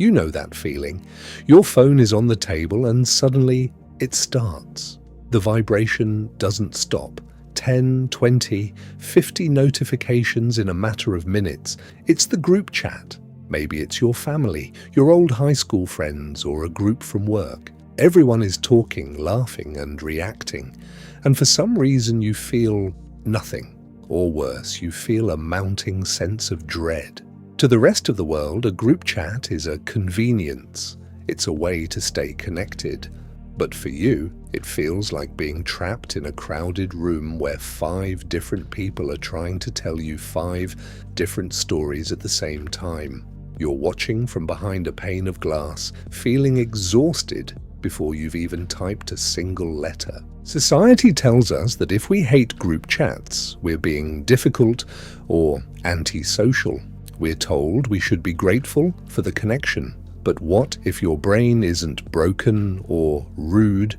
You know that feeling. Your phone is on the table and suddenly it starts. The vibration doesn't stop. 10, 20, 50 notifications in a matter of minutes. It's the group chat. Maybe it's your family, your old high school friends, or a group from work. Everyone is talking, laughing, and reacting. And for some reason you feel nothing. Or worse, you feel a mounting sense of dread. To the rest of the world, a group chat is a convenience. It's a way to stay connected. But for you, it feels like being trapped in a crowded room where 5 different people are trying to tell you 5 different stories at the same time. You're watching from behind a pane of glass, feeling exhausted before you've even typed a single letter. Society tells us that if we hate group chats, we're being difficult or antisocial. We're told we should be grateful for the connection. But what if your brain isn't broken or rude?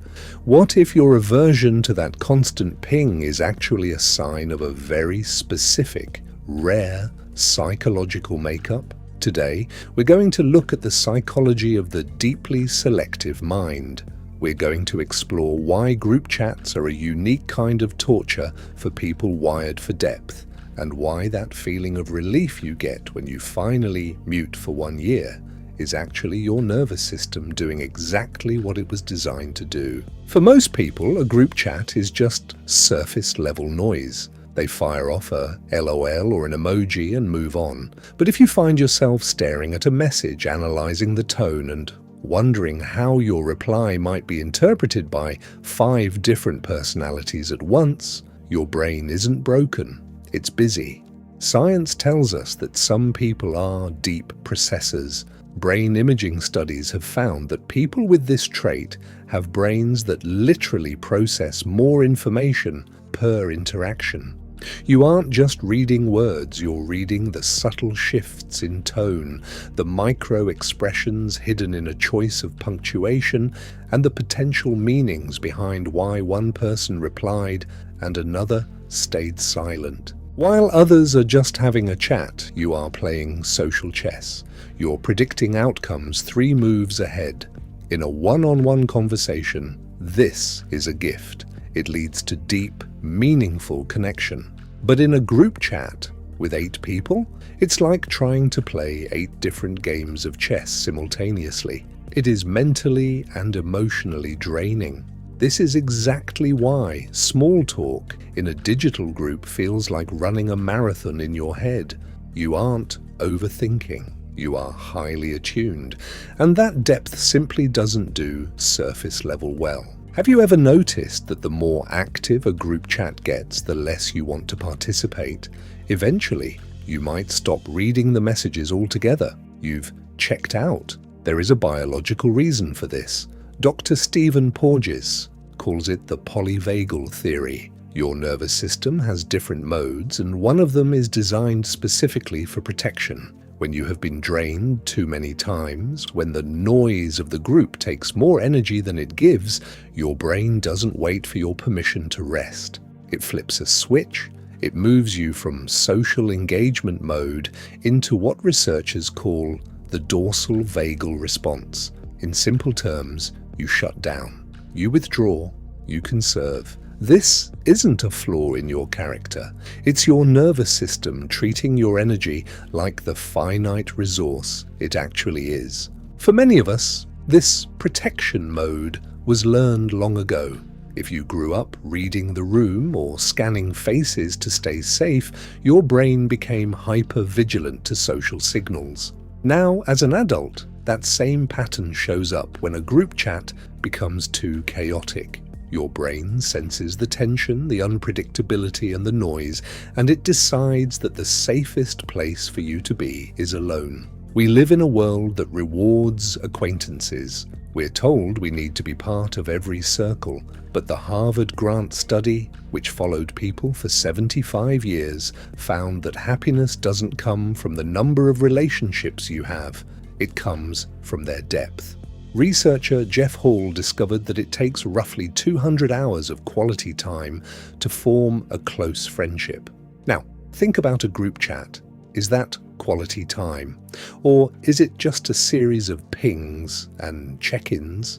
What if your aversion to that constant ping is actually a sign of a very specific, rare psychological makeup? Today, we're going to look at the psychology of the deeply selective mind. We're going to explore why group chats are a unique kind of torture for people wired for depth, and why that feeling of relief you get when you finally mute for 1 year is actually your nervous system doing exactly what it was designed to do. For most people, a group chat is just surface-level noise. They fire off a LOL or an emoji and move on. But if you find yourself staring at a message, analyzing the tone, and wondering how your reply might be interpreted by 5 different personalities at once, your brain isn't broken. It's busy. Science tells us that some people are deep processors. Brain imaging studies have found that people with this trait have brains that literally process more information per interaction. You aren't just reading words, you're reading the subtle shifts in tone, the micro-expressions hidden in a choice of punctuation, and the potential meanings behind why one person replied and another stayed silent. While others are just having a chat, you are playing social chess. You're predicting outcomes 3 moves ahead. In a one-on-one conversation, this is a gift. It leads to deep, meaningful connection. But in a group chat with 8 people, it's like trying to play 8 different games of chess simultaneously. It is mentally and emotionally draining. This is exactly why small talk in a digital group feels like running a marathon in your head. You aren't overthinking. You are highly attuned. And that depth simply doesn't do surface level well. Have you ever noticed that the more active a group chat gets, the less you want to participate? Eventually, you might stop reading the messages altogether. You've checked out. There is a biological reason for this. Dr. Stephen Porges calls it the polyvagal theory. Your nervous system has different modes, and one of them is designed specifically for protection. When you have been drained too many times, when the noise of the group takes more energy than it gives, your brain doesn't wait for your permission to rest. It flips a switch. It moves you from social engagement mode into what researchers call the dorsal vagal response. In simple terms, you shut down. You withdraw. You conserve. This isn't a flaw in your character. It's your nervous system treating your energy like the finite resource it actually is. For many of us, this protection mode was learned long ago. If you grew up reading the room or scanning faces to stay safe, your brain became hyper-vigilant to social signals. Now, as an adult, that same pattern shows up when a group chat becomes too chaotic. Your brain senses the tension, the unpredictability, and the noise, and it decides that the safest place for you to be is alone. We live in a world that rewards acquaintances. We're told we need to be part of every circle, but the Harvard Grant study, which followed people for 75 years, found that happiness doesn't come from the number of relationships you have. It comes from their depth. Researcher Jeff Hall discovered that it takes roughly 200 hours of quality time to form a close friendship. Now, think about a group chat. Is that quality time? Or is it just a series of pings and check-ins?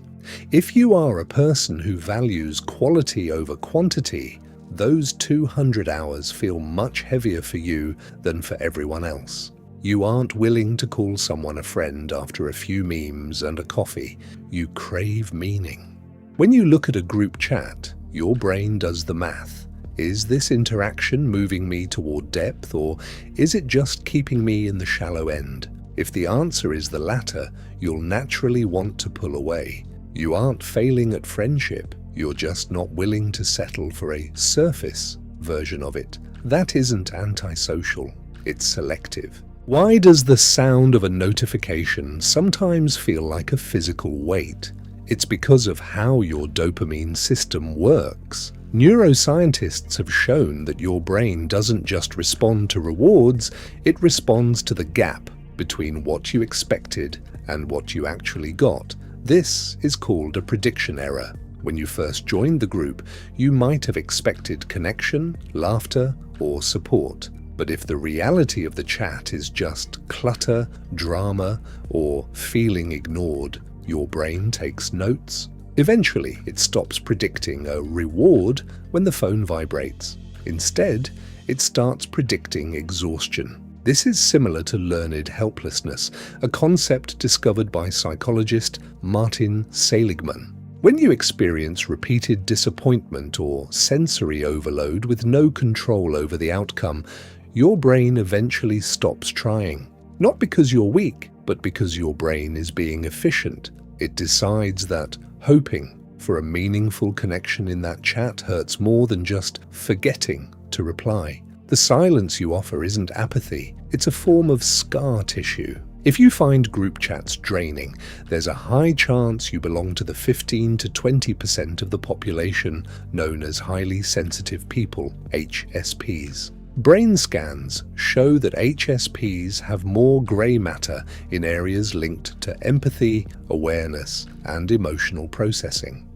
If you are a person who values quality over quantity, those 200 hours feel much heavier for you than for everyone else. You aren't willing to call someone a friend after a few memes and a coffee. You crave meaning. When you look at a group chat, your brain does the math. Is this interaction moving me toward depth, or is it just keeping me in the shallow end? If the answer is the latter, you'll naturally want to pull away. You aren't failing at friendship. You're just not willing to settle for a surface version of it. That isn't antisocial, it's selective. Why does the sound of a notification sometimes feel like a physical weight? It's because of how your dopamine system works. Neuroscientists have shown that your brain doesn't just respond to rewards, it responds to the gap between what you expected and what you actually got. This is called a prediction error. When you first joined the group, you might have expected connection, laughter, or support. But if the reality of the chat is just clutter, drama, or feeling ignored, your brain takes notes. Eventually, it stops predicting a reward when the phone vibrates. Instead, it starts predicting exhaustion. This is similar to learned helplessness, a concept discovered by psychologist Martin Seligman. When you experience repeated disappointment or sensory overload with no control over the outcome, your brain eventually stops trying. Not because you're weak, but because your brain is being efficient. It decides that hoping for a meaningful connection in that chat hurts more than just forgetting to reply. The silence you offer isn't apathy, it's a form of scar tissue. If you find group chats draining, there's a high chance you belong to the 15 to 20% of the population known as highly sensitive people, HSPs. Brain scans show that HSPs have more grey matter in areas linked to empathy, awareness, and emotional processing.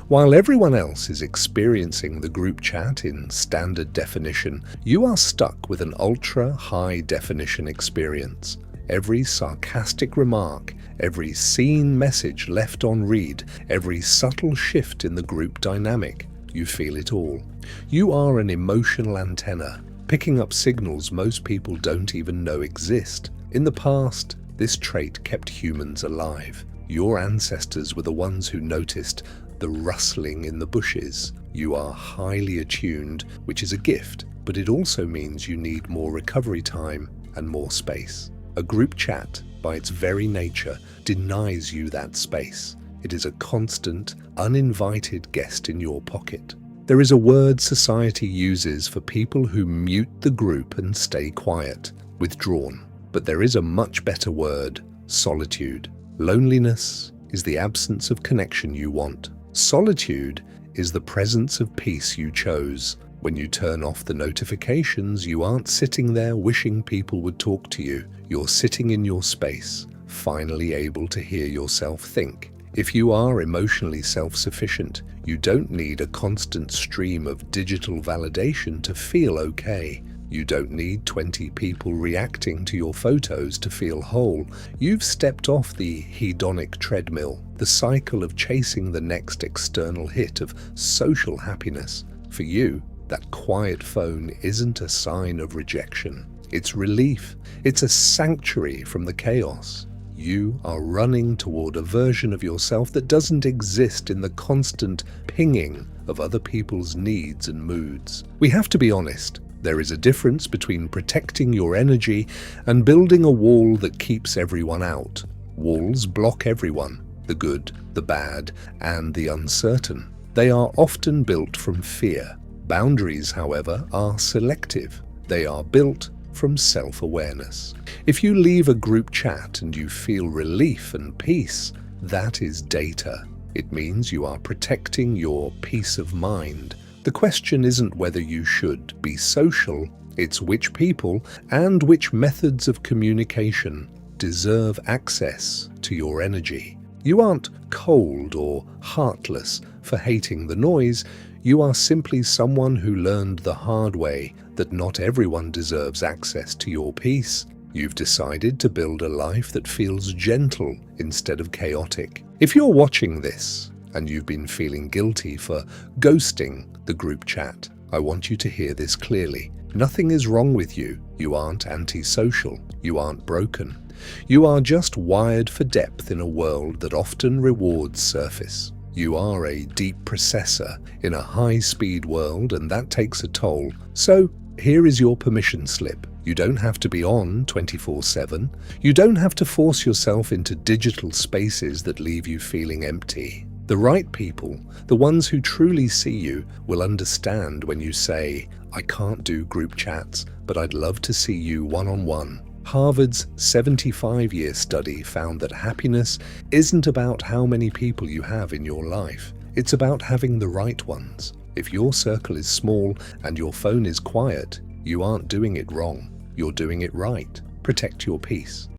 While everyone else is experiencing the group chat in standard definition, you are stuck with an ultra-high definition experience. Every sarcastic remark, every seen message left on read, every subtle shift in the group dynamic, you feel it all. You are an emotional antenna, picking up signals most people don't even know exist. In the past, this trait kept humans alive. Your ancestors were the ones who noticed the rustling in the bushes. You are highly attuned, which is a gift, but it also means you need more recovery time and more space. A group chat, by its very nature, denies you that space. It is a constant, uninvited guest in your pocket. There is a word society uses for people who mute the group and stay quiet, withdrawn. But there is a much better word: solitude. Loneliness is the absence of connection you want. Solitude is the presence of peace you chose. When you turn off the notifications, you aren't sitting there wishing people would talk to you. You're sitting in your space, finally able to hear yourself think. If you are emotionally self-sufficient, you don't need a constant stream of digital validation to feel okay. You don't need 20 people reacting to your photos to feel whole. You've stepped off the hedonic treadmill, the cycle of chasing the next external hit of social happiness. For you, that quiet phone isn't a sign of rejection. It's relief. It's a sanctuary from the chaos. You are running toward a version of yourself that doesn't exist in the constant pinging of other people's needs and moods. We have to be honest. There is a difference between protecting your energy and building a wall that keeps everyone out. Walls block everyone, the good, the bad, and the uncertain. They are often built from fear. Boundaries, however, are selective. They are built from self-awareness. If you leave a group chat and you feel relief and peace, that is data. It means you are protecting your peace of mind. The question isn't whether you should be social, it's which people and which methods of communication deserve access to your energy. You aren't cold or heartless for hating the noise. You are simply someone who learned the hard way that not everyone deserves access to your peace. You've decided to build a life that feels gentle instead of chaotic. If you're watching this and you've been feeling guilty for ghosting the group chat, I want you to hear this clearly. Nothing is wrong with you. You aren't antisocial. You aren't broken. You are just wired for depth in a world that often rewards surface. You are a deep processor in a high-speed world, and that takes a toll. So, here is your permission slip. You don't have to be on 24/7. You don't have to force yourself into digital spaces that leave you feeling empty. The right people, the ones who truly see you, will understand when you say, "I can't do group chats, but I'd love to see you one-on-one." Harvard's 75-year study found that happiness isn't about how many people you have in your life. It's about having the right ones. If your circle is small and your phone is quiet, you aren't doing it wrong. You're doing it right. Protect your peace.